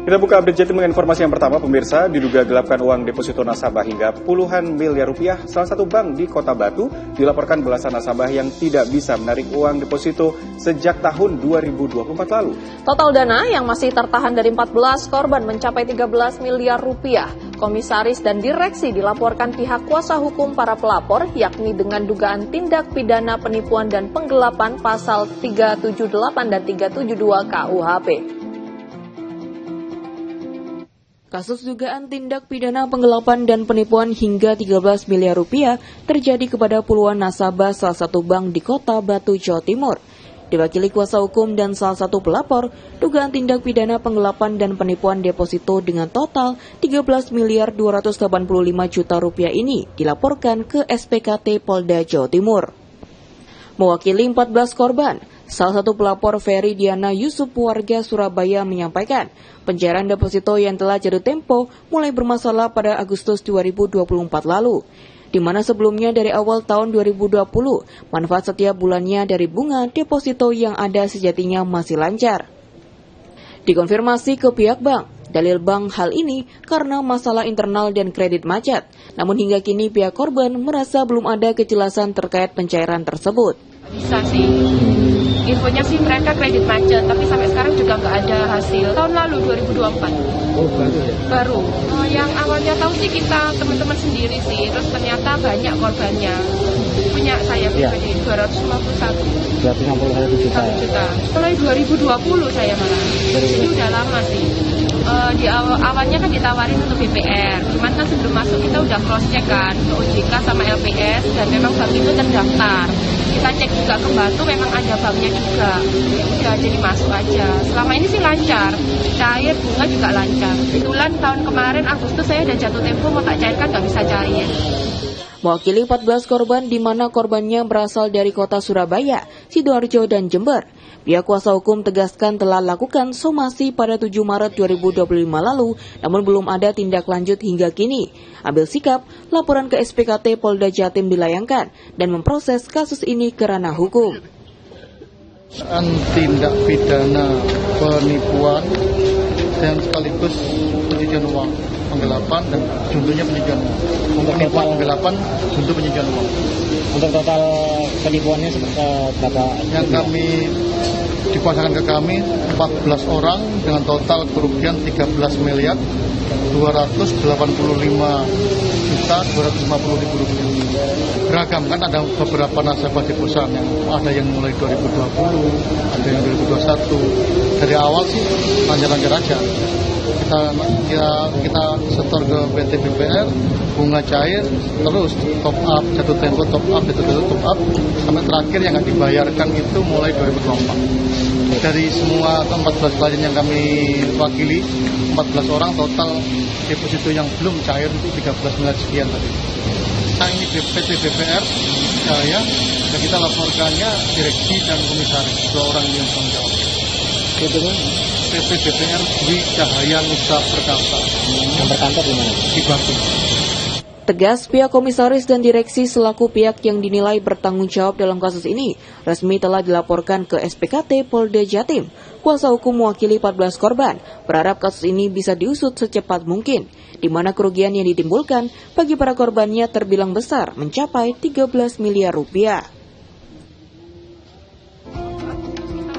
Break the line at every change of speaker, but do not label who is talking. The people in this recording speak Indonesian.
Kita buka update Jatim dengan informasi yang pertama, pemirsa. Diduga gelapkan uang deposito nasabah hingga puluhan miliar rupiah. Salah satu bank di Kota Batu dilaporkan belasan nasabah yang tidak bisa menarik uang deposito sejak tahun 2024 lalu.
Total dana yang masih tertahan dari 14 korban mencapai 13 miliar rupiah. Komisaris dan direksi dilaporkan pihak kuasa hukum para pelapor, yakni dengan dugaan tindak pidana penipuan dan penggelapan pasal 378 dan 372 KUHP. Kasus dugaan tindak pidana penggelapan dan penipuan hingga 13 miliar rupiah terjadi kepada puluhan nasabah salah satu bank di Kota Batu, Jawa Timur. Diwakili kuasa hukum dan salah satu pelapor, dugaan tindak pidana penggelapan dan penipuan deposito dengan total 13 miliar 285 juta rupiah ini dilaporkan ke SPKT Polda Jawa Timur. Mewakili 14 korban, salah satu pelapor Ferry Diana Yusuf warga Surabaya menyampaikan, pencairan deposito yang telah jatuh tempo mulai bermasalah pada Agustus 2024 lalu, di mana sebelumnya dari awal tahun 2020, manfaat setiap bulannya dari bunga deposito yang ada sejatinya masih lancar. Dikonfirmasi ke pihak bank, dalil bank hal ini karena masalah internal dan kredit macet. Namun hingga kini pihak korban merasa belum ada kejelasan terkait pencairan tersebut.
Bisa sih, infonya sih mereka kredit macet, tapi sampai sekarang juga nggak ada hasil. Tahun lalu 2024.
Oh, baru ya?
Baru. Yang awalnya tahu sih kita teman-teman sendiri sih, terus ternyata banyak korbannya. Punya saya pribadi 251
juta.
Mulai 2020 saya malah. Jadi udah lama sih. Di awalnya kan ditawarin untuk BPR, cuman kan sebelum masuk kita udah cross check kan untuk OJK sama LPS dan memang bank itu terdaftar. Kita cek juga ke Batu, memang ada banknya juga. Udah jadi masuk aja. Selama ini sih lancar, cair bunga juga lancar. Kebetulan tahun kemarin Agustus saya udah jatuh tempo mau tak cairkan nggak bisa cair.
Mewakili 14 korban di mana korbannya berasal dari kota Surabaya, Sidoarjo, dan Jember. Pihak kuasa hukum tegaskan telah lakukan somasi pada 7 Maret 2025 lalu, namun belum ada tindak lanjut hingga kini. Ambil sikap, laporan ke SPKT Polda Jatim dilayangkan dan memproses kasus ini ke ranah hukum.
Tindak pidana penipuan dan sekaligus pencucian uang, penggelapan dan juntuhnya pencucian uang. Penipuan, penggelapan, juntuh pencucian uang.
Untuk total penipuannya berapa?
Yang kami dikuasakan ke kami 14 orang dengan total kerugian 13 miliar 285 juta 250 ribu rupiah. Beragam kan, ada beberapa nasabah di perusahaan yang ada yang mulai 2020, ada yang 2021. Dari awal sih lancar-lancar aja. Kita setor ke PT BPR, bunga cair, terus top up, jatuh tempo top up, top up, sampai terakhir yang nggak dibayarkan itu mulai 2024. Dari semua 14 klien yang kami wakili, 14 orang total deposito yang belum cair itu 13 miliar sekian tadi. Nah, ini PT BPR, saya, dan kita laporkannya direksi dan komisaris, 2 orang yang bertanggung jawab. PT BPR Dwi Cahaya Nusa Perkasa.
Yang berkantor di mana?
Di Batu.
Tegas, pihak komisaris dan direksi selaku pihak yang dinilai bertanggung jawab dalam kasus ini resmi telah dilaporkan ke SPKT Polda Jatim. Kuasa hukum mewakili 14 korban berharap kasus ini bisa diusut secepat mungkin, di mana kerugian yang ditimbulkan bagi para korbannya terbilang besar mencapai 13 miliar rupiah.